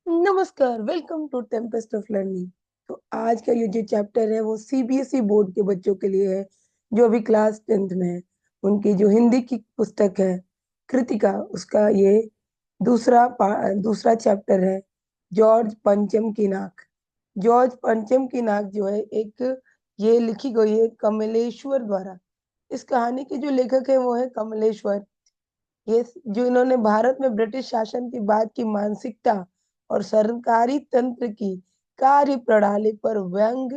नमस्कार, welcome to Tempest of Learning. तो आज का ये जो चैप्टर है वो सीबीएसई बोर्ड के बच्चों के लिए है, जो अभी क्लास 10th में है। उनकी जो हिंदी की पुस्तक है कृतिका, उसका ये दूसरा चैप्टर है, जॉर्ज पंचम की नाक। जॉर्ज पंचम की नाक जो है एक, ये लिखी गई है कमलेश्वर द्वारा। इस कहानी के जो लेखक है वो है कमलेश्वर। ये जो इन्होंने भारत में ब्रिटिश शासन के बाद की मानसिकता और सरकारी तंत्र की कार्य प्रणाली पर व्यंग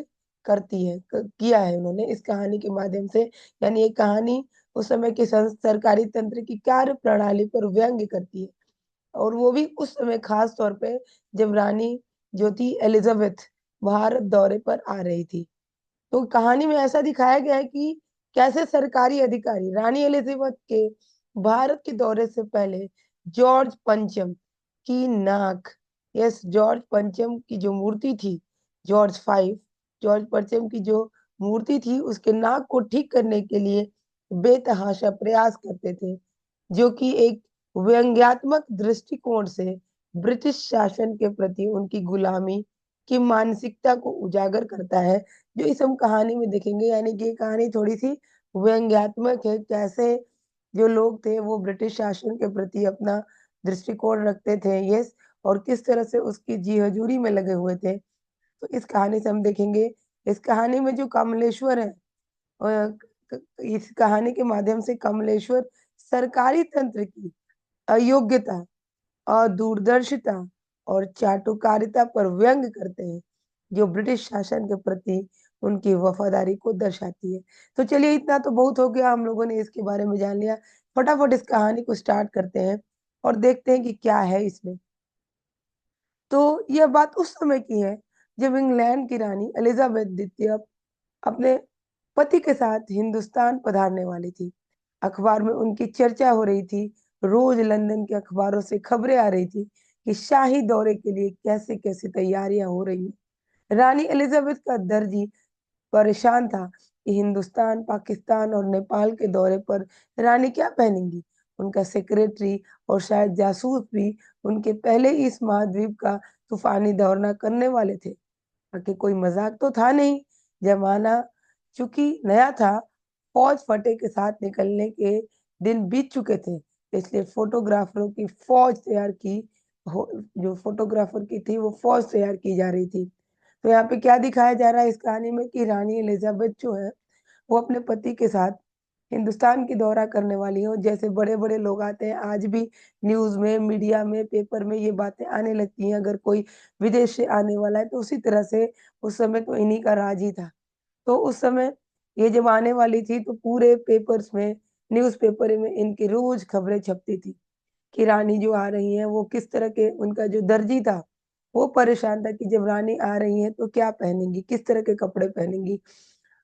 करती है किया है उन्होंने इस कहानी के माध्यम से। यानी ये कहानी उस समय के सरकारी तंत्र की कार्य प्रणाली पर व्यंग करती है, और वो भी उस समय खास तौर पे जब रानी जो थी एलिजाबेथ भारत दौरे पर आ रही थी। तो कहानी में ऐसा दिखाया गया है कि कैसे सरकारी अधिकारी रानी एलिजाबेथ के भारत के दौरे से पहले जॉर्ज पंचम की नाक, यस, जॉर्ज पंचम की जो मूर्ति थी, जॉर्ज 5, जॉर्ज पंचम की जो मूर्ति थी उसके नाक को ठीक करने के लिए बेतहाशा प्रयास करते थे, जो कि एक व्यंग्यात्मक दृष्टिकोण से ब्रिटिश शासन के प्रति उनकी गुलामी की मानसिकता को उजागर करता है, जो इस हम कहानी में देखेंगे। यानी कि ये कहानी थोड़ी सी व्यंग्यात्मक है, कैसे जो लोग थे वो ब्रिटिश शासन के प्रति अपना दृष्टिकोण रखते थे, यस, और किस तरह से उसकी जी हजूरी में लगे हुए थे। तो इस कहानी से हम देखेंगे। इस कहानी में जो कमलेश्वर है, इस कहानी के माध्यम से कमलेश्वर सरकारी तंत्र की अयोग्यता और दूरदर्शिता और चाटुकारिता पर व्यंग करते हैं, जो ब्रिटिश शासन के प्रति उनकी वफादारी को दर्शाती है। तो चलिए, इतना तो बहुत हो गया, हम लोगों ने इसके बारे में जान लिया। फटाफट इस कहानी को स्टार्ट करते हैं और देखते हैं कि क्या है इसमें। तो यह बात उस समय की है जब इंग्लैंड की रानी एलिजाबेथ द्वितीय अपने पति के साथ हिंदुस्तान पधारने वाली थी। अखबार में उनकी चर्चा हो रही थी। रोज लंदन के अखबारों से खबरें आ रही थी कि शाही दौरे के लिए कैसे कैसे तैयारियां हो रही हैं। रानी एलिजाबेथ का दर्जी परेशान था कि हिंदुस्तान, पाकिस्तान और नेपाल के दौरे पर रानी क्या पहनेंगी। उनका सेक्रेटरी और शायद जासूस भी उनके पहले ही इस महाद्वीप का तूफानी दौरा करने वाले थे। बाकी कोई मजाक तो था नहीं। जमाना चूंकि नया था, फौज फटे के साथ निकलने के दिन बीत चुके थे, इसलिए फोटोग्राफरों की फौज तैयार की जो फोटोग्राफर की थी वो फौज तैयार की जा रही थी। तो यहाँ पे क्या दिखाया जा रहा है इस कहानी में कि रानी एलिजाबेथ जो है वो अपने पति के साथ हिंदुस्तान की दौरा करने वाली है। और जैसे बड़े बड़े लोग आते हैं आज भी, न्यूज में, मीडिया में, पेपर में ये बातें आने लगती हैं अगर कोई विदेश से आने वाला है, तो उसी तरह से उस समय तो इन्हीं का राज ही था। तो उस समय ये जब आने वाली थी तो पूरे पेपर्स में, न्यूज़पेपर में इनकी रोज खबरें छपती थी कि रानी जो आ रही है वो किस तरह के, उनका जो दर्जी था वो परेशान था कि जब रानी आ रही है तो क्या पहनेंगी, किस तरह के कपड़े पहनेंगी।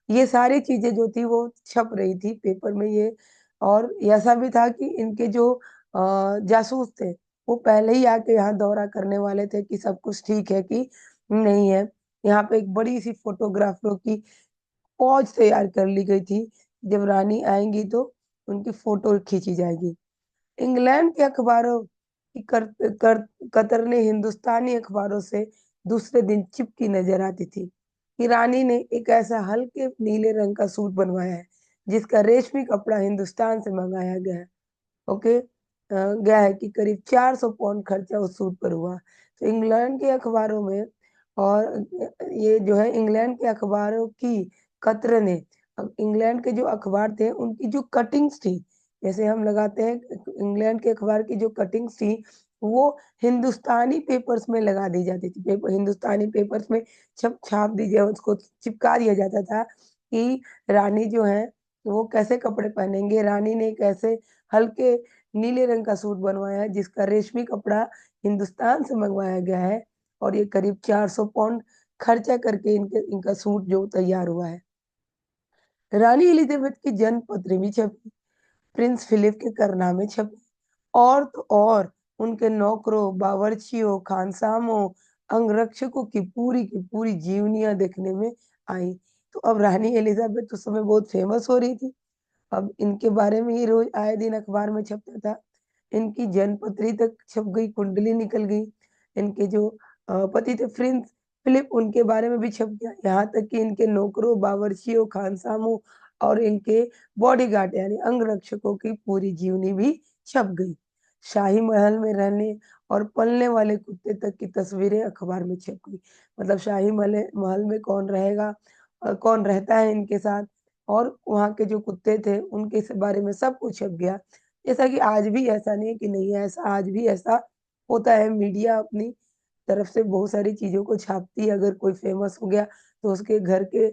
ये सारी चीजें जो थी वो छप रही थी पेपर में ये। और ऐसा भी था कि इनके जो जासूस थे वो पहले ही आके यहाँ दौरा करने वाले थे कि सब कुछ ठीक है कि नहीं है। यहाँ पे एक बड़ी सी फोटोग्राफरों की फौज तैयार कर ली गई थी, जब रानी आएंगी तो उनकी फोटो खींची जाएगी। इंग्लैंड के अखबारों की कतरने हिंदुस्तानी अखबारों से दूसरे दिन चिपकी नजर आती थी कि रानी ने एक ऐसा हल्के नीले रंग का सूट बनवाया है जिसका रेशमी कपड़ा हिंदुस्तान से मंगाया गया है। ओके, गया है कि करीब 400 पाउंड खर्चा उस सूट पर हुआ। तो इंग्लैंड के अखबारों में, और ये जो है इंग्लैंड के अखबारों की कतरने, इंग्लैंड के जो अखबार थे उनकी जो कटिंग्स थी, जैसे हम लगाते हैं, इंग्लैंड के अखबार की जो कटिंग्स थी वो हिंदुस्तानी पेपर्स में लगा दी जाती थी। हिंदुस्तानी पेपर्स में छाप दी जाए, उसको चिपका दिया जाता था कि रानी जो है वो कैसे कपड़े पहनेंगे। रानी ने कैसे हल्के नीले रंग का सूट बनवाया है जिसका रेशमी कपड़ा हिंदुस्तान से मंगवाया गया है, और ये करीब 400 पाउंड खर्चा करके इनका सूट जो तैयार हुआ है। रानी एलिजाबेथ की जन्म पत्री भी छपी, प्रिंस फिलिप के करनामे छपे, और तो और उनके नौकरों, बावर्चियों, खानसामों, अंगरक्षकों की पूरी जीवनियां देखने में आई। तो अब रानी एलिजाबेथ उस समय बहुत फेमस हो रही थी। अब इनके बारे में ही रोज आए दिन अखबार में छपता था। इनकी जन्मपत्री तक छप गई, कुंडली निकल गई। इनके जो पति थे प्रिंस फिलिप, उनके बारे में भी छप गया। यहाँ तक कि इनके नौकरों, बावर्चियों, खानसामों और इनके बॉडीगार्ड यानी अंगरक्षकों की पूरी जीवनी भी छप गई। शाही महल में रहने और पलने वाले कुत्ते तक की तस्वीरें अखबार में छप गई। मतलब शाही महल महल में कौन रहेगा, कौन रहता है इनके साथ, और वहाँ के जो कुत्ते थे उनके बारे में सब कुछ छप गया। जैसा कि आज भी ऐसा नहीं है कि नहीं है, ऐसा आज भी ऐसा होता है। मीडिया अपनी तरफ से बहुत सारी चीज़ों को छापती है। अगर कोई फेमस हो गया तो उसके घर के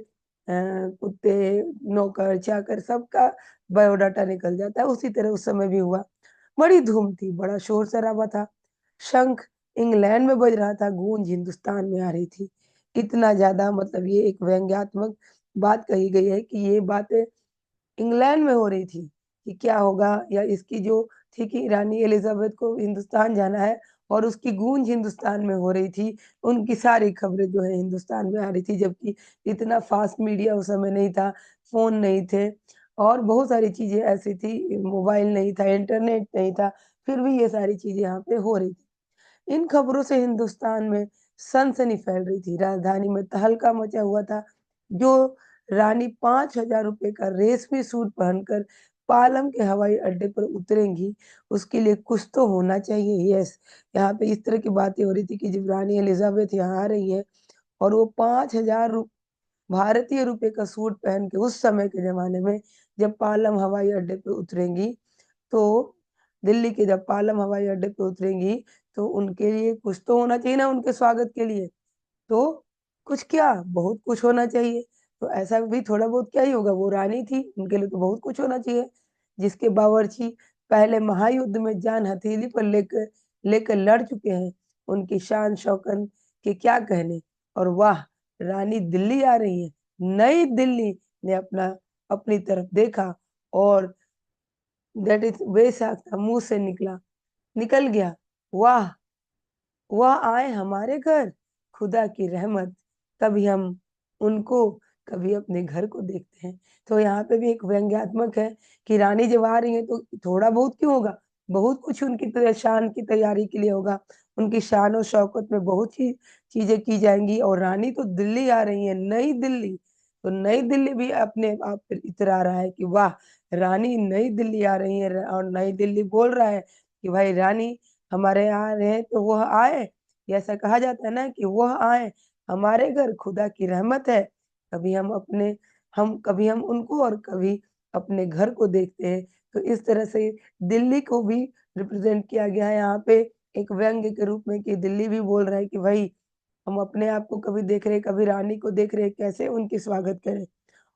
कुत्ते, नौकर, चाकर सबका बायोडाटा निकल जाता है। उसी तरह उस समय भी हुआ। बड़ी धूम थी, बड़ा शोर-शराबा था। शंख इंग्लैंड में बज रहा था, गूंज हिंदुस्तान में आ रही थी। इतना ज़्यादा, मतलब ये एक व्यंग्यात्मक बात कही गई है कि ये बातें इंग्लैंड में हो रही थी कि क्या होगा, या इसकी जो थी कि रानी एलिज़ाबेथ को हिंदुस्तान जाना है और उसकी गूंज हिंदुस्तान में हो रही थी। उनकी सारी खबरें जो है हिंदुस्तान में आ रही थी, जबकि इतना फ़ास्ट मीडिया उस समय नहीं था, फ़ोन नहीं थे और बहुत सारी चीज़ें ऐसी थी, मोबाइल नहीं था, इंटरनेट नहीं था, फिर भी ये सारी चीज़ें यहाँ पे हो रही थी। इन खबरों से हिंदुस्तान में सनसनी फैल रही थी, राजधानी में तहलका मचा हुआ था। जो रानी 5,000 रुपए का रेशमी सूट पहनकर पालम के हवाई अड्डे पर उतरेंगी, उसके लिए कुछ तो होना चाहिए। यस, यहाँ पे इस तरह की बातें हो रही थी कि जब रानी एलिज़ाबेथ यहाँ आ रही हैं और वो 5,000 भारतीय रुपए का सूट पहन के उस समय के ज़माने में जब पालम हवाई अड्डे पे उतरेंगी, तो दिल्ली के जब पालम हवाई अड्डे पे उतरेंगी, तो उनके लिए कुछ तो होना चाहिए ना उनके स्वागत के लिए। तो कुछ क्या, बहुत कुछ होना चाहिए। तो ऐसा भी थोड़ा बहुत क्या ही होगा, वो रानी थी, उनके लिए तो बहुत कुछ होना चाहिए। जिसके बावर्ची पहले महायुद्ध में जान हथेली पर लेकर लेकर लड़ चुके हैं, उनकी शान-शौकत के क्या कहने। और वाह! रानी दिल्ली आ रही हैं। नई दिल्ली ने अपनी तरफ देखा और दैट इज़ बेशक था मुँह से निकल गया। वाह! वह आए हमारे घर, खुदा की रहमत, कभी हम उनको, कभी अपने घर को देखते हैं। तो यहाँ पे भी एक व्यंग्यात्मक है कि रानी जब आ रही हैं तो थोड़ा बहुत क्यों होगा, बहुत कुछ उनकी शान की तैयारी के लिए होगा। उनकी शान और शौकत में बहुत सी चीज़ें की जाएँगी और रानी तो दिल्ली आ रही हैं, नई दिल्ली। तो नई दिल्ली भी अपने आप पे इतरा रहा है कि वाह! रानी नई दिल्ली आ रही है, और नई दिल्ली बोल रहा है कि भाई रानी हमारे यहाँ आ रहे हैं तो वह आए। ऐसा कहा जाता है ना कि वह आए हमारे घर, खुदा की रहमत है। कभी हम अपने कभी हम उनको और कभी अपने घर को देखते हैं। तो इस तरह से दिल्ली को भी रिप्रेज़ेंट किया गया है यहाँ पे एक व्यंग्य के रूप में कि दिल्ली भी बोल रहा है कि भई हम अपने आप को कभी देख रहे हैं, कभी रानी को देख रहे हैं, कैसे उनकी स्वागत करें।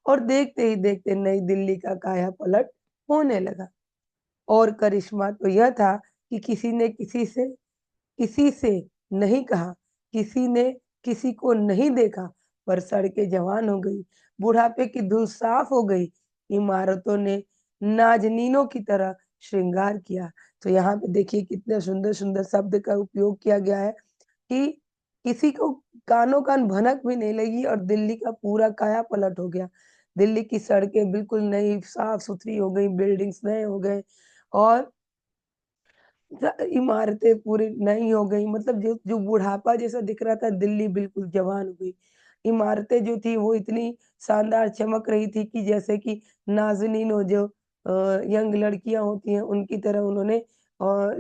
और देखते ही देखते नई दिल्ली का काया-पलट होने लगा। और करिश्मा तो यह था कि किसी ने किसी से नहीं कहा, किसी ने किसी को नहीं देखा, पर सड़कें जवान हो गई, बुढ़ापे की धूल साफ हो गई, इमारतों ने नाज़नीनों की तरह श्रृंगार किया। तो यहाँ पे देखिए कितने सुंदर-सुंदर शब्द का उपयोग किया गया है कि किसी को कानो-कान भनक भी नहीं लगी और दिल्ली का पूरा काया-पलट हो गया। दिल्ली की सड़कें बिल्कुल नई साफ-सुथरी हो गई, बिल्डिंग्स नए हो गए और इमारतें पूरी नई हो गई, मतलब जो जो बुढ़ापा जैसा दिख रहा था, दिल्ली बिल्कुल जवान हो गई। इमारतें जो थी वो इतनी शानदार चमक रही थी कि जैसे कि नाज़नीन हो, जो यंग लड़कियाँ होती हैं उनकी तरह उन्होंने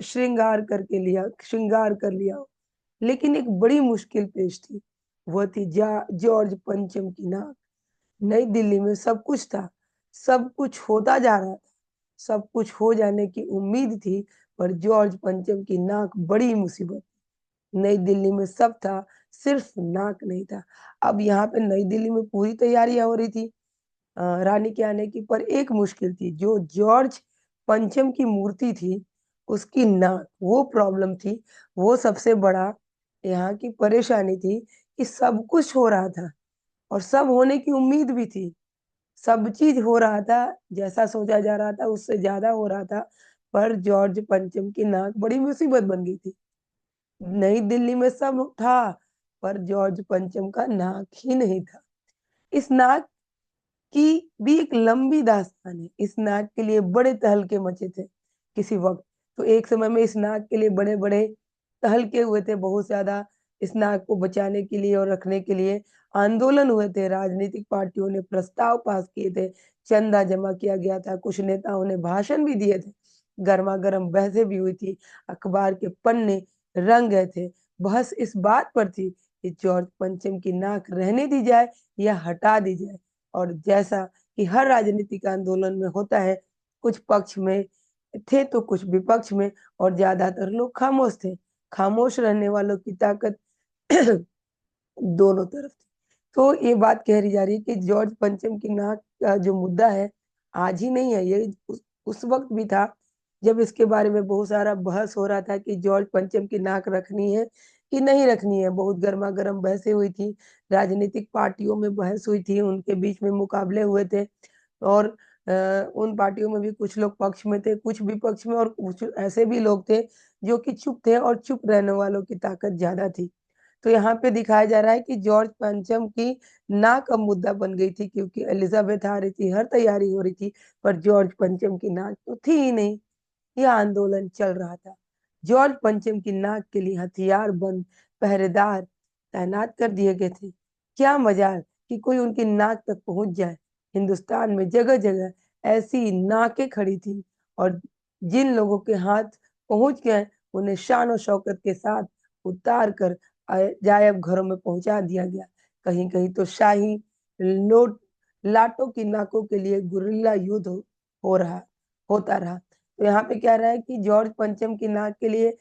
श्रृंगार कर लिया हो। लेकिन एक बड़ी मुश्किल पेश थी, वो थी जॉर्ज पंचम की नाक। नई दिल्ली में सब कुछ था, सब कुछ होता जा रहा था, सब कुछ हो जाने की उम्मीद थी, पर जॉर्ज पंचम की नाक बड़ी मुसीबत। नई दिल्ली में सब था, सिर्फ नाक नहीं था। अब यहाँ पे नई दिल्ली में पूरी तैयारियाँ हो रही थी रानी के आने की, पर एक मुश्किल थी, जो जॉर्ज पंचम की मूर्ति थी, उसकी नाक, वो प्रॉब्लम थी, वो सबसे बड़ा यहाँ की परेशानी थी कि सब कुछ हो रहा था और सब होने की उम्मीद भी थी। सब चीज़ हो रहा था, जैसा सोचा जा रहा था उससे ज़्यादा हो रहा था, पर जॉर्ज पंचम की नाक बड़ी मुसीबत बन गई थी। नई दिल्ली में सब था, पर जॉर्ज पंचम का नाक ही नहीं था। इस नाक की भी एक लंबी दास्तान है। इस नाक के लिए बड़े तहलके मचे थे किसी वक़्त। तो एक समय में इस नाक के लिए बड़े-बड़े तहलके हुए थे बहुत ज्यादा इस नाक को बचाने के लिए और रखने के लिए। आंदोलन हुए थे, राजनीतिक पार्टियों ने प्रस्ताव पास किए थे, चंदा जमा किया गया था, कुछ नेताओं ने भाषण भी दिए थे, गर्मा गर्म बहसें भी हुई थी, अखबार के पन्ने रंग गए थे। बहस इस बात पर थी कि जॉर्ज पंचम की नाक रहने दी जाए या हटा दी जाए। और जैसा कि हर राजनीतिक आंदोलन में होता है, कुछ पक्ष में थे तो कुछ विपक्ष में, और ज्यादातर लोग खामोश थे। खामोश रहने वालों की ताकत दोनों तरफ थी। तो ये बात कह रही जा रही है कि जॉर्ज पंचम की नाक का जो मुद्दा है आज ही नहीं है, ये उस वक्त भी था जब इसके बारे में बहुत सारा बहस हो रहा था कि जॉर्ज पंचम की नाक रखनी है कि नहीं रखनी है। बहुत गर्मा गर्म बहसें हुई थी, राजनीतिक पार्टियों में बहस हुई थी, उनके बीच में मुकाबले हुए थे। और उन पार्टियों में भी कुछ लोग पक्ष में थे, कुछ विपक्ष में, और कुछ ऐसे भी लोग थे जो कि चुप थे, और चुप रहने वालों की ताकत ज्यादा थी। तो यहाँ पे दिखाया जा रहा है कि जॉर्ज पंचम की नाक अब मुद्दा बन गई थी, क्योंकि एलिजाबेथ आ रही थी, हर तैयारी हो रही थी, पर जॉर्ज पंचम की नाक तो थी ही नहीं। यह आंदोलन चल रहा था। जॉर्ज पंचम की नाक के लिए हथियार बंद पहरेदार तैनात कर दिए गए थे। क्या मजाल कि कोई उनकी नाक तक पहुंच जाए। हिंदुस्तान में जगह जगह ऐसी नाकें खड़ी थी, और जिन लोगों के हाथ पहुंच गए उन्हें शान और शौकत के साथ उतार कर अजायब घरों में पहुंचा दिया गया। कहीं कहीं तो शाही लोट लाटों की नाकों के लिए गुरिल्ला युद्ध हो रहा होता रहा। तो यहाँ पे क्या रहा है कि जॉर्ज पंचम की नाक के लिए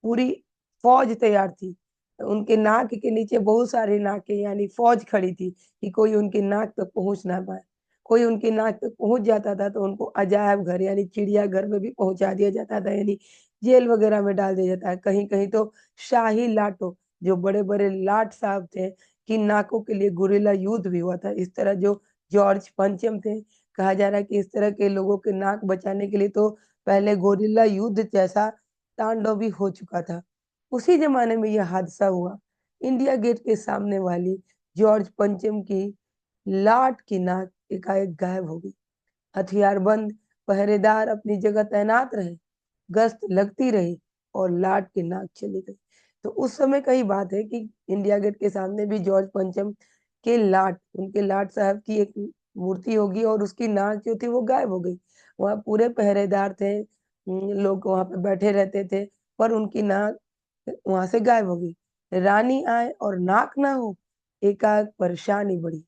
पूरी फौज तैयार थी। उनके नाक के नीचे बहुत सारी नाकें, यानी फौज खड़ी थी कि कोई उनकी नाक तक पहुंच ना पाए। कोई उनकी नाक तक पहुंच जाता था तो उनको अजायब घर यानी चिड़ियाघर में भी पहुंचा दिया जाता था, यानी जेल वगैरह में डाल दिया जाता है। कहीं कहीं तो शाही लाटों, जो बड़े बड़े लाट साहब थे, कि नाकों के लिए गुरिल्ला युद्ध भी हुआ था। इस तरह जो जॉर्ज पंचम थे, कहा जा रहा है कि इस तरह के लोगों के नाक बचाने के लिए तो पहले गोरिल्ला युद्ध जैसा तांडव भी हो चुका था। उसी जमाने में यह हादसा हुआ। इंडिया गेट के सामने वाली जॉर्ज पंचम की लाट की नाक एकाएक गायब हो गई। हथियारबंद पहरेदार अपनी जगह तैनात रहे, गश्त लगती रही, और लाट की नाक चली गई। तो उस समय का ही बात है कि इंडिया गेट के सामने भी जॉर्ज पंचम के लाट, उनके लाट साहब की एक मूर्ति होगी, और उसकी नाक जो थी वो गायब हो गई। वहाँ पूरे पहरेदार थे, लोग वहां पे बैठे रहते थे, पर उनकी नाक वहां से गायब हो गई। रानी आए और नाक ना हो, एकाएक परेशानी बढ़ी।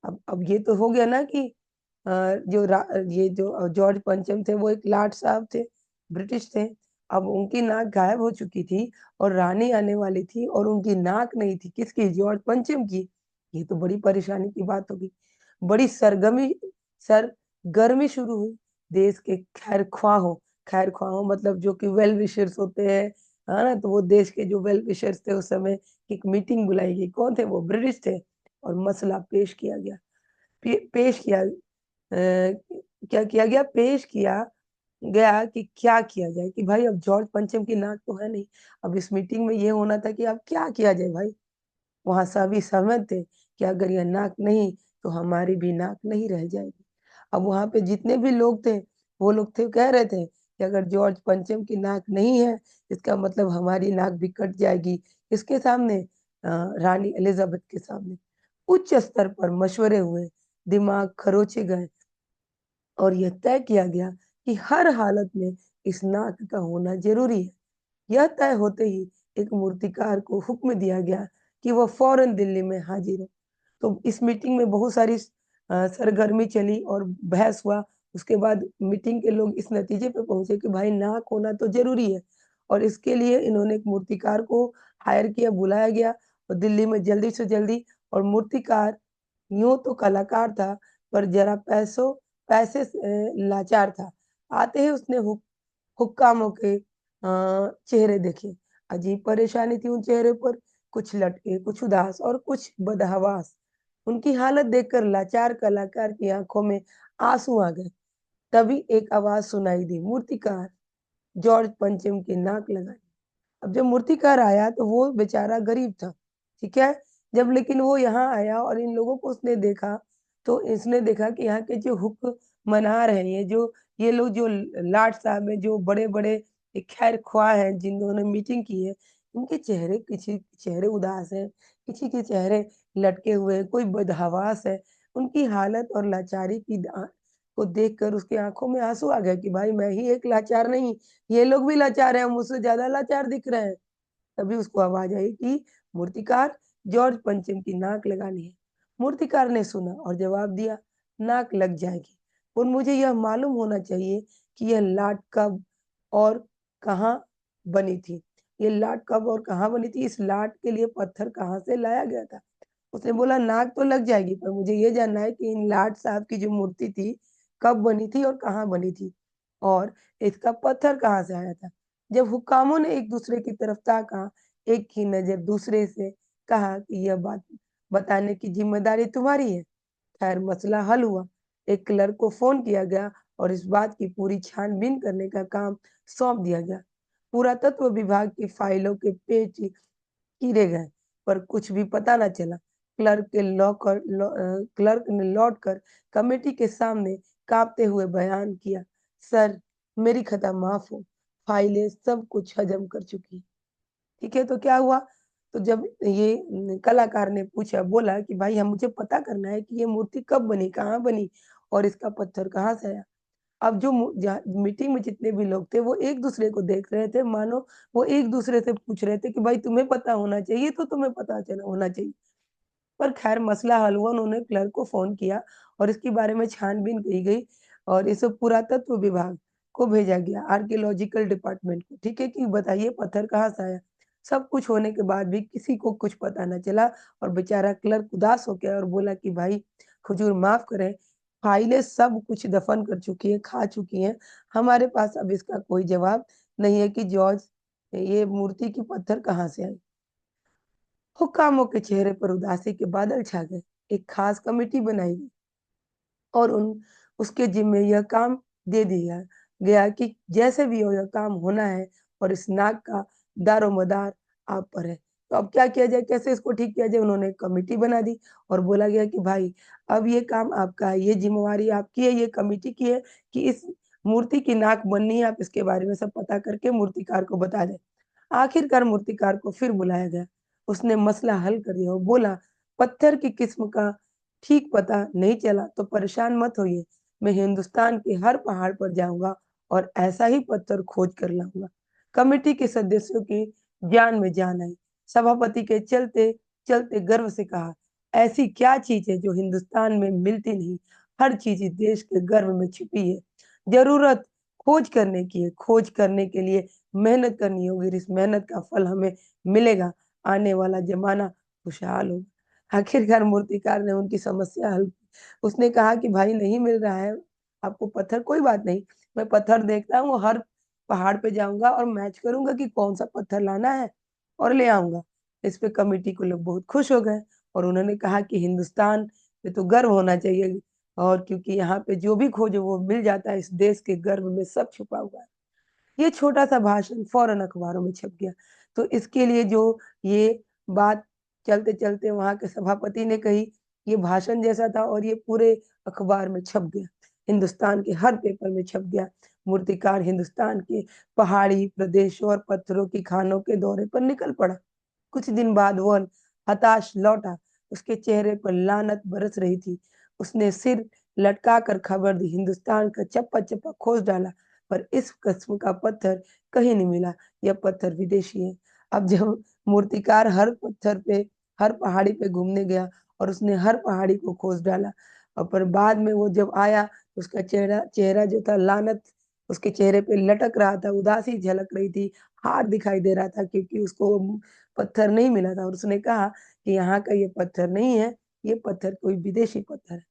अब ये तो हो गया ना कि ये जो जॉर्ज पंचम थे वो एक लाट साहब थे, ब्रिटिश थे। अब उनकी नाक गायब हो चुकी थी, और रानी आने वाली थी, और उनकी नाक नहीं थी, किसकी? जॉर्ज पंचम की। ये तो बड़ी परेशानी की बात होगी। बड़ी सरगर्मी शुरू हुई। देश के खैर ख्वाहों मतलब जो कि वेल विशर्स होते हैं, है ना, तो वो देश के जो वेल विशर्स थे उस समय एक मीटिंग बुलाई गई। कौन थे वो? ब्रिटिश थे। और मसला पेश किया गया। पेश किया क्या किया गया? पेश किया गया कि क्या किया जाए, कि भाई अब जॉर्ज पंचम की नाक तो है नहीं। अब इस मीटिंग में ये होना था कि अब क्या किया जाए भाई। वहां सभी सहमत थे कि अगर यह नाक नहीं तो हमारी भी नाक नहीं रह जाएगी। अब वहां पे जितने भी लोग थे, वो लोग थे कह रहे थे कि अगर जॉर्ज पंचम की नाक नहीं है, इसका मतलब हमारी नाक भी कट जाएगी। इसके सामने रानी एलिजाबेथ के सामने उच्च स्तर पर मशवरे हुए, दिमाग खरोचे गए, और यह तय किया गया कि हर हालत में इस नाक का होना जरूरी है। यह तय होते ही एक मूर्तिकार को हुक्म दिया गया कि वह फौरन दिल्ली में हाजिर हो। तो इस मीटिंग में बहुत सारी सरगर्मी चली और बहस हुआ। उसके बाद मीटिंग के लोग इस नतीजे पे पहुंचे कि भाई नाक होना तो जरूरी है, और इसके लिए इन्होंने एक मूर्तिकार को हायर किया, बुलाया गया, और दिल्ली में जल्दी से जल्दी। और मूर्तिकार यूं तो कलाकार था, पर जरा पैसे से लाचार था। आते ही उसने हुक्कामों के चेहरे देखे। अजीब परेशानी थी उन चेहरे पर, कुछ लटके, कुछ उदास, और कुछ बदहवास। उनकी हालत देखकर लाचार कलाकार की आंखों में आंसू आ गए। तभी एक आवाज सुनाई दी, मूर्तिकार जॉर्ज पंचम की नाक लगा। अब जब मूर्तिकार आया तो वो बेचारा गरीब था, ठीक है। जब लेकिन वो यहाँ आया और इन लोगों को उसने देखा, तो इसने देखा कि यहाँ के जो हुक्म मना रहे हैं, ये लोग जो लाट साहब हैं, जो बड़े बड़े एक खैर ख्वाह हैं जिन दोनों ने मीटिंग की है, उनके चेहरे किसी के चेहरे उदास हैं, किसी के चेहरे लटके हुए हैं, कोई बदहवास है। उनकी हालत और लाचारी को देखकर उसकी आँखों में आँसू आ गए कि भाई मैं ही एक लाचार नहीं, ये लोग भी लाचार हैं, मुझसे ज़्यादा लाचार दिख रहे हैं। तभी उसको आवाज़ आई कि मूर्तिकार जॉर्ज पंचम की नाक लगानी है। मूर्तिकार ने सुना और जवाब दिया, नाक लग जाएगी और मुझे यह मालूम होना चाहिए कि यह लाट कब और कहाँ बनी थी। ये लाट कब और कहाँ बनी थी, इस लाट के लिए पत्थर कहाँ से लाया गया था। उसने बोला नाक तो लग जाएगी पर मुझे ये जानना है कि इन लाट साहब की जो मूर्ति थी, कब बनी थी और कहाँ बनी थी और इसका पत्थर कहाँ से आया था। जब हुक्कामों ने एक दूसरे की तरफ ताका, एक की नज़र दूसरे से कहा कि यह बात बताने की ज़िम्मेदारी तुम्हारी है। खैर मसला हल हुआ। एक क्लर्क को फ़ोन किया गया और इस बात की पूरी छानबीन करने का काम सौंप दिया गया। पुरातत्व विभाग की फाइलों के पेच कीरे गए, पर कुछ भी पता न चला। क्लर्क ने लौटकर कमेटी के सामने काँपते हुए बयान किया, "सर, मेरी खता माफ़ हो, फाइलें सब कुछ हज़म कर चुकी हैं।" ठीक है, तो क्या हुआ? तो जब ये कलाकार ने पूछा बोला कि भाई हम मुझे पता करना है कि ये मूर्ति कब बनी, कहाँ बनी और इसका पत्थर कहाँ से आया? अब जो मीटिंग में जितने भी लोग थे वो एक-दूसरे को देख रहे थे मानो वो एक-दूसरे से पूछ रहे थे कि भाई तुम्हें पता होना चाहिए तो तुम्हें पता चला होना चाहिए। पर ख़ैर मसला हल हुआ, उन्होंने क्लर्क को फ़ोन किया और इसके बारे में छानबीन की गई और इस पुरातत्व विभाग को भेजा गया, आर्कियोलॉजिकल डिपार्टमेंट को, ठीक है, कि बताइए पत्थर कहाँ से आया? सब कुछ होने के बाद भी किसी को कुछ पता ना चला और बेचारा क्लर्क उदास हो गया और बोला कि भाई हुज़ूर माफ़ करें, फाइलें सब कुछ दफ़न कर चुकी हैं, खा चुकी हैं, हमारे पास अब इसका कोई जवाब नहीं है कि जॉर्ज ये मूर्ति की पत्थर कहाँ से आई? हुक्कामों के चेहरे पर उदासी के बादल छा गए। एक खास कमेटी बनाई गई और उन उसके ज़िम्मे यह काम दे दिया गया कि जैसे भी हो यह काम होना है और इस नाक का दारोमदार आप पर है। तो अब क्या किया जाए, कैसे इसको ठीक किया जाए? उन्होंने एक कमेटी बना दी और बोला गया कि भाई अब ये काम आपका है, ये ज़िम्मेवारी आपकी है, ये कमेटी की है कि इस मूर्ति की नाक बननी है, आप इसके बारे में सब पता करके मूर्तिकार को बता दें। आखिरकार मूर्तिकार को फिर बुलाया गया। उसने मसला हल कर दिया और बोला, "पत्थर की किस्म का ठीक पता नहीं चला तो परेशान मत होइए। मैं हिंदुस्तान के हर पहाड़ पर जाऊँगा और ऐसा ही पत्थर खोज कर लाऊँगा।" कमेटी के सदस्यों की जान में जान आई। सभापति के चलते गर्व से कहा, "ऐसी क्या चीज़ है जो हिंदुस्तान में मिलती नहीं? हर चीज़ इस देश के गर्भ में छिपी है। ज़रूरत खोज करने की है, खोज करने के लिए मेहनत करनी होगी और इस मेहनत का फल हमें मिलेगा, आने वाला ज़माना खुशहाल होगा।" आखिरकार मूर्तिकार ने उनकी समस्या हल की। उसने कहा कि भाई नहीं मिल रहा है आपको पत्थर, कोई बात नहीं, मैं पत्थर देखता हूँ, हर पहाड़ पे जाऊँगा और मैच करूँगा कि कौन-सा पत्थर लाना है और ले आऊँगा। इस पे कमिटी के लोग बहुत खुश हो गए और उन्होंने कहा कि हिंदुस्तान पे तो गर्व होना चाहिए और क्योंकि यहाँ पे जो भी खोजो वो मिल जाता है, इस देश के गर्व में सब छुपा हुआ है। ये छोटा-सा भाषण फ़ौरन अखबारों में छप गया। तो इसके लिए जो ये बात चलते-चलते वहाँ के सभापति ने कही, ये भाषण जैसा था और ये पूरे अखबार में छप गया। हिंदुस्तान के हर पेपर में छप गया। मूर्तिकार हिंदुस्तान के पहाड़ी प्रदेशों और पत्थरों की खानों के दौरे पर निकल पड़ा। कुछ दिन बाद वह हताश लौटा। उसके चेहरे पर लानत बरस रही थी। उसने सिर लटकाकर खबर दी, हिंदुस्तान का चप्पा-चप्पा खोज डाला, पर इस किस्म का पत्थर कहीं नहीं मिला। यह पत्थर विदेशी है। अब जब मूर्तिकार हर पहाड़ी पे घूमने गया और उसने हर पहाड़ी को खोज डाला और पर बाद में वो जब आया, उसका चेहरा चेहरा जो था लानत उसके चेहरे पे लटक रहा था, उदासी झलक रही थी, हाथ दिखाई दे रहा था क्योंकि उसको वो पत्थर नहीं मिला था और उसने कहा कि यहाँ का ये पत्थर नहीं है, ये पत्थर कोई विदेशी पत्थर है।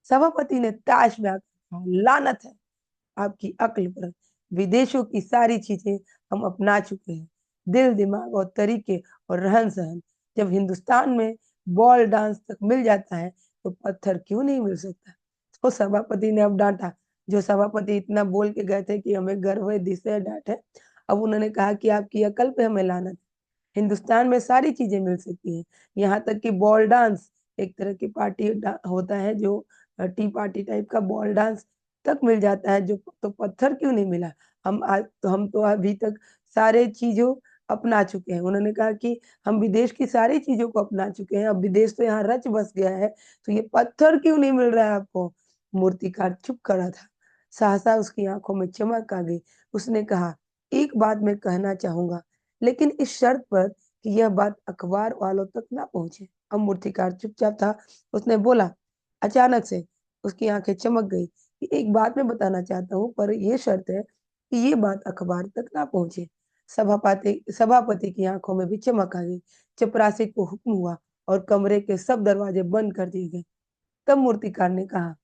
सभापति ने ताश में आकर कहा, "लानत है आपकी अक्ल पर। विदेशों की सारी चीज़ें हम अपना चुके हैं। दिल, दिमाग और तरीके और रहन-सहन। जब हिंदुस्तान में बॉल डांस तक मिल जाता है, तो पत्थर क्यों नहीं मिल सकता?" तो सभापति ने अब डाँटा, जो सभापति इतना बोल के गए थे कि हमें गर्व है, जिससे डाँटे। अब उन्होंने कहा कि आपकी अकल पे हमें लानत है। हिंदुस्तान में सारी चीज़ें मिल सकती हैं, यहाँ तक कि बॉल डांस एक तरह की पार्टी होता है जो टी पार्टी टाइप का बॉल डांस तक मिल जाता है, जो तो पत्थर क्यों नहीं मिला? हम तो अभी तक सारे चीजों अपना चुके हैं। उन्होंने कहा कि हम विदेश की सारी चीजों को अपना चुके हैं, अब विदेश तो यहाँ रच बस गया है, तो ये पत्थर क्यों नहीं मिल रहा है आपको? मूर्तिकार चुप खड़ा था। सहसा उसकी आंखों में चमक आ गई। उसने कहा, एक बात मैं कहना चाहूंगा, लेकिन इस शर्त पर कि यह बात अखबार वालों तक ना पहुंचे। अब मूर्तिकार चुपचाप था। उसने बोला, अचानक से उसकी आंखें चमक गई, कि एक बात मैं बताना चाहता हूँ, पर यह शर्त है कि ये बात अखबार तक ना पहुंचे। सभापति की आंखों में भी चमक आ गई। चपरासी को हुक्म हुआ और कमरे के सब दरवाजे बंद कर दिए गए। तब मूर्तिकार ने कहा,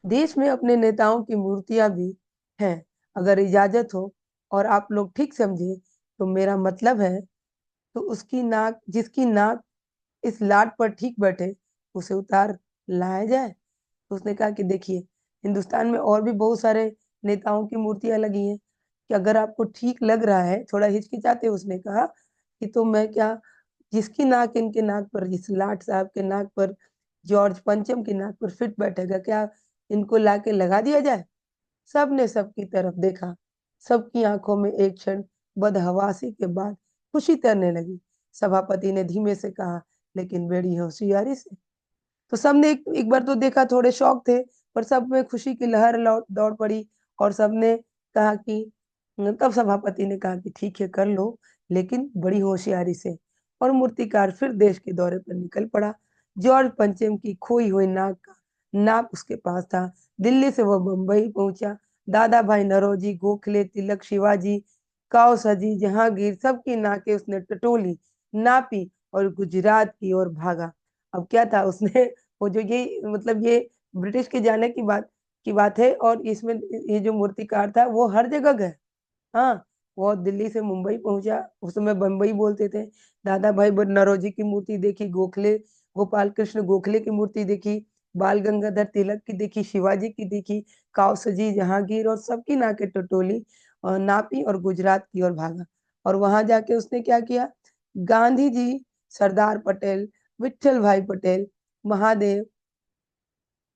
देश में अपने नेताओं की मूर्तियां भी हैं। अगर इजाजत हो और आप लोग ठीक समझे, तो मेरा मतलब है, तो उसकी नाक, जिसकी नाक इस लाट पर ठीक बैठे, उसे उतार लाया जाए। तो उसने कहा कि देखिए, हिंदुस्तान में और भी बहुत सारे नेताओं की मूर्तियां लगी हैं, कि अगर आपको ठीक लग रहा है, थोड़ा हिचकिचाते उसने कहा कि तो मैं क्या, जिसकी नाक इनके नाक पर, जिस लाट साहब के नाक पर जॉर्ज पंचम की नाक पर फिट बैठेगा, क्या इनको लाके लगा दिया जाए? सबने सबकी तरफ देखा। सबकी आंखों में एक क्षण बदहवासी के बाद खुशी तैरने लगी। सभापति ने धीमे से कहा, लेकिन बड़ी होशियारी से। तो सबने एक बार तो देखा, थोड़े शौक थे, पर सब में खुशी की लहर लौट दौड़ पड़ी। और सबने कहा कि तब सभापति ने कहा कि ठीक है, कर लो, लेकिन बड़ी होशियारी से। और मूर्तिकार फिर देश के दौरे पर निकल पड़ा। जॉर्ज पंचम की खोई हुई नाक का नाप उसके पास था। दिल्ली से वह बंबई पहुंचा। दादा भाई नौरोजी, गोखले, तिलक, शिवाजी, काओसजी, जहांगीर, सबकी नाकें उसने टटोली, नापी और गुजरात की ओर भागा। अब क्या था, उसने वो जो ये मतलब ये ब्रिटिश के जाने की बात है, और इसमें ये जो मूर्तिकार था वो हर जगह गए। हाँ, वो दिल्ली से मुंबई पहुंचा, उस समय बम्बई बोलते थे। दादा भाई नौरोजी की मूर्ति देखी, गोपाल कृष्ण गोखले की मूर्ति देखी, बाल गंगाधर तिलक की देखी, शिवाजी की देखी, काउसजी, जहांगीर, और सबकी नाके टटोली और नापी और गुजरात की ओर भागा। और वहां जाके उसने क्या किया, गांधी जी, सरदार पटेल, विट्ठल भाई पटेल, महादेव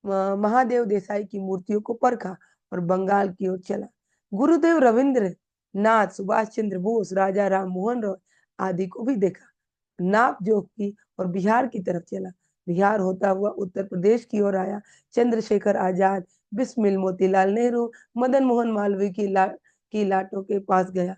महादेव देसाई की मूर्तियों को परखा और बंगाल की ओर चला। गुरुदेव रविंद्र नाथ, सुभाष चंद्र बोस, राजा राम मोहन रॉय आदि को भी देखा। नाप जोख की और बिहार की तरफ चला। बिहार होता हुआ उत्तर प्रदेश की ओर आया। चंद्रशेखर आजाद, बिस्मिल, मोतीलाल नेहरू, मदन मोहन मालवीय की लाटों के पास गया।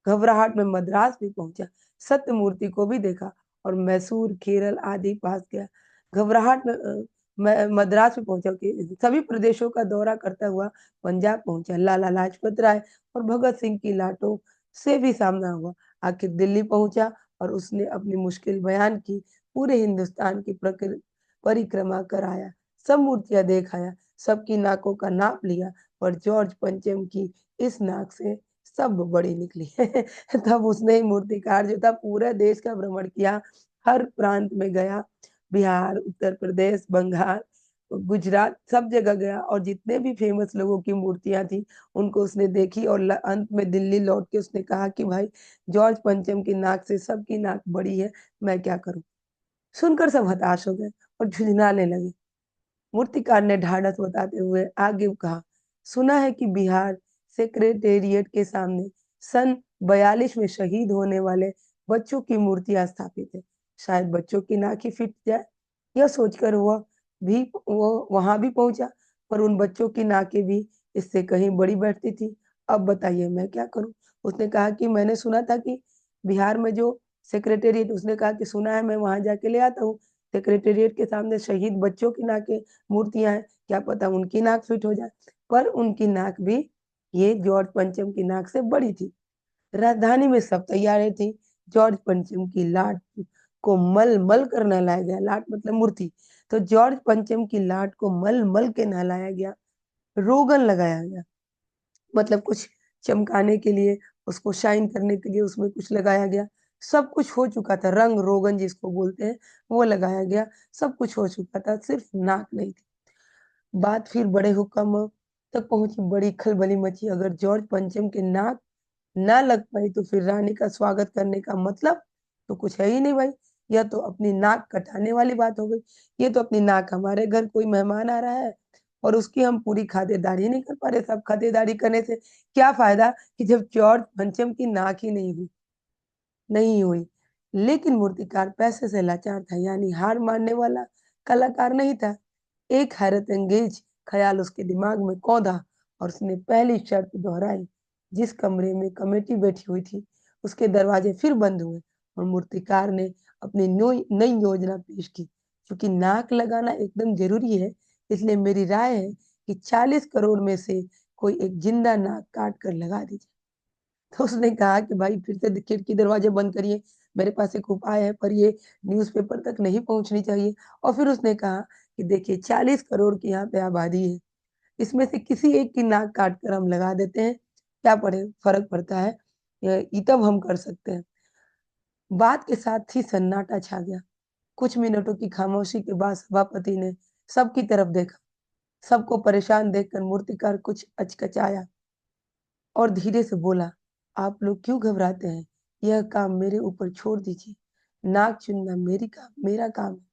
घबराहट में मद्रास भी पहुंचा। सत्य मूर्ति को भी देखा और मैसूर, केरल आदि पास गया। घबराहट में मैं मद्रास में पहुंचा कि सभी प्रदेशों का दौरा करता हुआ पंजाब पहुंचा। लाला लाजपत राय और भगत सिंह की लाटों से भी सामना हुआ। आखिर दिल्ली पहुंचा और उसने अपनी मुश्किल बयान की। पूरे हिंदुस्तान की परिक्रमा कराया, सब मूर्तियां देखाया, सबकी नाकों का नाप लिया, पर जॉर्ज पंचम की इस नाक से सब बड़ी निकली। तब उसने ही मूर्तिकार जो था पूरा देश का भ्रमण किया, हर प्रांत में गया, बिहार, उत्तर प्रदेश, बंगाल, गुजरात, सब जगह गया, और जितने भी फेमस लोगों की मूर्तियां थी उनको उसने देखी। और अंत में दिल्ली लौट के उसने कहा कि भाई, जॉर्ज पंचम की नाक से सबकी नाक बड़ी है, मैं क्या करूं? सुनकर सब हताश हो गए और झुंझुनाने लगे। मूर्तिकार ने ढाढ़स बताते हुए आगे कहा, सुना है कि बिहार सेक्रेटेरिएट के सामने सन 42 में शहीद होने वाले बच्चों की मूर्तियां स्थापित है। शायद बच्चों की नाक ही फिट जाए। यह सोचकर वो वहां भी पहुंचा, पर उन बच्चों की नाकें भी इससे कहीं बड़ी बैठती थी। अब बताइए मैं क्या करूं? उसने कहा कि मैंने सुना था कि बिहार में जो सेक्रेटेरिएट, उसने कहा कि सुना है, मैं वहां जाके ले आता हूँ। सेक्रेटेरिएट के सामने शहीद बच्चों की नाकें मूर्तियां हैं, क्या पता उनकी नाक फिट हो जाए। पर उनकी नाक भी ये जॉर्ज पंचम की नाक से बड़ी थी। राजधानी में सब तैयारी थी। जॉर्ज पंचम की लाट को मल मल कर नहलाया गया। लाट मतलब मूर्ति। तो जॉर्ज पंचम की लाट को मल मल के नहलाया गया, रोगन लगाया गया, मतलब कुछ चमकाने के लिए, उसको शाइन करने के लिए उसमें कुछ लगाया गया। सब कुछ हो चुका था, रंग रोगन जिसको बोलते हैं वो लगाया गया। सब कुछ हो चुका था, सिर्फ नाक नहीं थी। बात फिर बड़े हुक्म तक पहुंची, बड़ी खलबली मची। अगर जॉर्ज पंचम के नाक ना लग पाई तो फिर रानी का स्वागत करने का मतलब तो कुछ है ही नहीं भाई। यह तो अपनी नाक कटाने वाली बात हो गई। ये तो अपनी नाक, हमारे घर कोई मेहमान आ रहा है और उसकी हम पूरी खातिरदारी नहीं कर पा रहे। सब खातिरदारी करने से क्या फायदा कि जब जॉर्ज पंचम की नाक ही नहीं हुई। लेकिन मूर्तिकार पैसे से लाचार था, यानी हार मानने वाला कलाकार नहीं था। एक हैरत अंगेज ख्याल उसके दिमाग में कौंधा और उसने पहली शर्त दोहराई। जिस कमरे में कमेटी बैठी हुई थी, उसके दरवाजे फिर बंद हुए और मूर्तिकार ने अपनी नई योजना पेश की। क्योंकि नाक लगाना एकदम जरूरी है, इसलिए मेरी राय है कि 40 करोड़ में से कोई एक जिंदा नाक काट कर लगा दीजिए। तो उसने कहा कि भाई फिर से खिड़की दरवाजे बंद करिए, मेरे पास एक उपाय है, पर ये न्यूज़पेपर तक नहीं पहुंचनी चाहिए। और फिर उसने कहा कि देखिए 40 करोड़ की यहाँ पे आबादी है, इसमें से किसी एक की नाक काट कर हम लगा देते हैं, क्या पड़े फर्क पड़ता है, ये तब हम कर सकते हैं। बात के साथ ही सन्नाटा छा गया। कुछ मिनटों की खामोशी के बाद सभापति ने सबकी तरफ देखा। सबको परेशान देखकर मूर्तिकार कुछ अचकचाया और धीरे से बोला, आप लोग क्यों घबराते हैं? यह काम मेरे ऊपर छोड़ दीजिए। नाक चुनना मेरा काम है।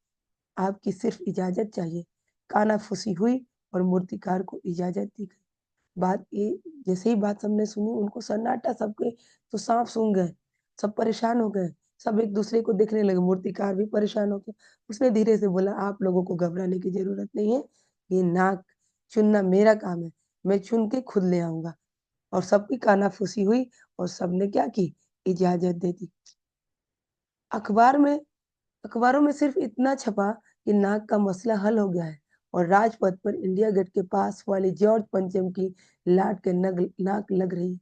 आपकी सिर्फ इजाजत चाहिए। कानाफूसी हुई और मूर्तिकार को इजाजत दी गई। बात ये जैसे ही बात सबने सुनी, उनको सन्नाटा, सबके तो सांप सूंघ गए। सब परेशान हो गए। सब एक दूसरे को देखने लगे। मूर्तिकार भी परेशान हो गया। उसने धीरे से बोला, आप लोगों को घबराने की जरूरत नहीं है। ये नाक चुनना मेरा काम है। मैं चुन के खुद ले आऊंगा। और सबकी कानाफूसी हुई और सबने क्या की, इजाजत दे दी। अखबार में अखबारों में सिर्फ इतना छपा कि नाक का मसला हल हो गया है और राजपथ पर इंडिया गेट के पास वाली जॉर्ज पंचम की लाट के नाक लग रही है।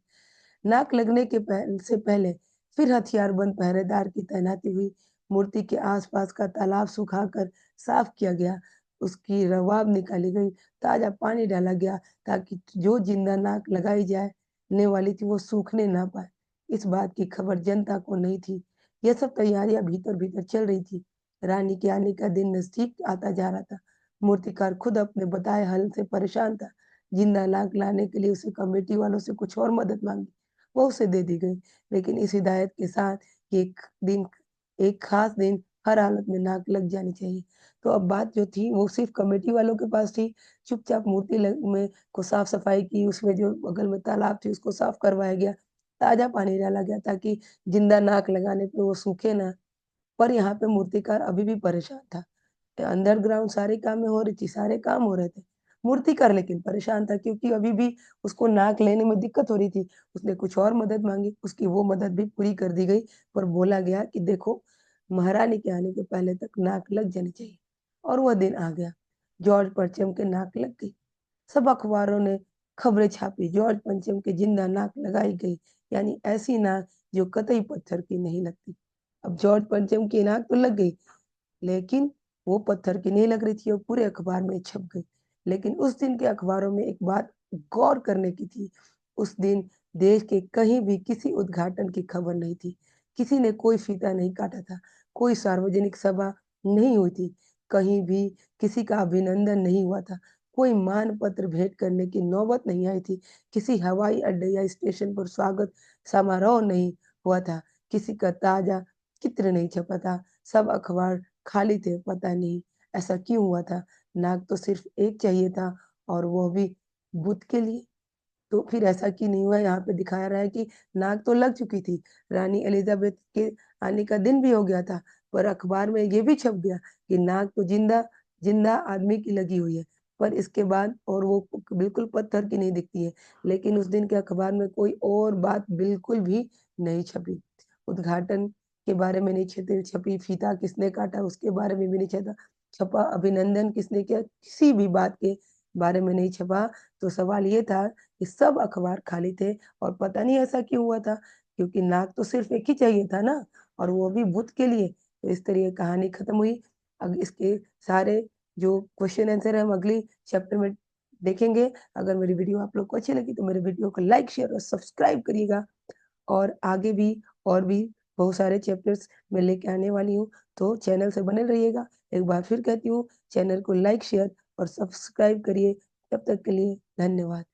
नाक लगने के से पहले फिर हथियारबंद पहरेदार की तैनाती हुई। मूर्ति के आसपास का तालाब सुखाकर साफ किया गया। उसकी रवाब निकाली गई। ताजा पानी डाला गया ताकि जो जिंदा नाक लगाई जाने वाली थी वो सूखने ना पाए। इस बात की खबर जनता को नहीं थी। यह सब तैयारियां भीतर भीतर चल रही थी। रानी के आने का दिन नजदीक आता जा रहा था। मूर्तिकार खुद अपने बताए हल से परेशान था। जिंदा नाक लाने के लिए उसे कमेटी वालों से कुछ और मदद मांगी, वो उसे दे दी गई। लेकिन इस हिदायत के साथ कि दिन एक खास दिन हर हालत में नाक लग जानी चाहिए। तो अब बात जो थी वो सिर्फ कमेटी वालों के पास थी। चुपचाप में को साफ सफाई की, उसमें जो बगल में तालाब थी उसको साफ करवाया गया, ताजा पानी डाला गया ताकि जिंदा नाक लगाने पे वो सूखे ना। पर यहाँ पे मूर्तिकार अभी भी परेशान था। अंडरग्राउंड सारे काम में हो रही थी, सारे काम हो रहे थे। मूर्तिकार लेकिन परेशान था क्योंकि अभी भी उसको नाक लेने में दिक्कत हो रही थी। उसने कुछ और मदद मांगी, उसकी वो मदद भी पूरी कर दी गई। पर बोला गया कि देखो, महारानी के आने के पहले तक नाक लग जानी चाहिए। और वह दिन आ गया। जॉर्ज पंचम के नाक लग गई। सब अखबारों ने खबरें छापी, जॉर्ज पंचम के जिंदा नाक लगाई गई, यानी ऐसी नाक जो कतई पत्थर की नहीं लगती। अब जॉर्ज पंचम की नाक तो लग गई, लेकिन वो पत्थर की नहीं लग रही थी और पूरे अखबार में छप गई। लेकिन उस दिन के अखबारों में एक बात गौर करने की थी। उस दिन देश के कहीं भी किसी उद्घाटन की खबर नहीं थी। किसी ने कोई फीता नहीं काटा था। कोई सार्वजनिक सभा नहीं हुई थी। कहीं भी किसी का अभिनंदन नहीं हुआ था। कोई मान पत्र भेंट करने की नौबत नहीं आई थी। किसी हवाई अड्डे या स्टेशन पर स्वागत समारोह नहीं हुआ था। किसी का ताजा चित्र नहीं छपा था। सब अखबार खाली थे। पता नहीं ऐसा क्यों हुआ था। नाक तो सिर्फ एक चाहिए था और वो भी बुद्ध के लिए। तो फिर ऐसा क्यों नहीं हुआ? यहाँ पे दिखाया रहा है कि नाक तो लग चुकी थी। रानी एलिजाबेथ के आने का दिन भी हो गया था, पर अखबार में ये भी छप गया कि नाक तो जिंदा जिंदा आदमी की लगी हुई है। पर इसके बाद और वो बिल्कुल पत्थर की नहीं दिखती है। लेकिन उस दिन के अखबार में कोई और बात बिल्कुल भी नहीं छपी। उद्घाटन के बारे में नहीं छपी, फीता किसने काटा उसके बारे में भी नहीं छपा, अभिनंदन किसने किया, किसी भी बात के बारे में नहीं छपा। तो सवाल ये था कि सब अखबार खाली थे और पता नहीं ऐसा क्यों हुआ था, क्योंकि नाक तो सिर्फ एक ही चाहिए था ना, और वो भी बुद्ध के लिए। तो इस तरह कहानी खत्म हुई। अब इसके सारे जो क्वेश्चन आंसर है हम अगली चैप्टर में देखेंगे। अगर मेरी वीडियो आप लोग को अच्छी लगी तो मेरे वीडियो को लाइक शेयर और सब्सक्राइब करिएगा। और आगे भी और भी बहुत सारे चैप्टर्स मैं लेके आने वाली हूँ, तो चैनल से बने रहिएगा। एक बार फिर कहती हूँ, चैनल को लाइक शेयर और सब्सक्राइब करिए। तब तक के लिए धन्यवाद।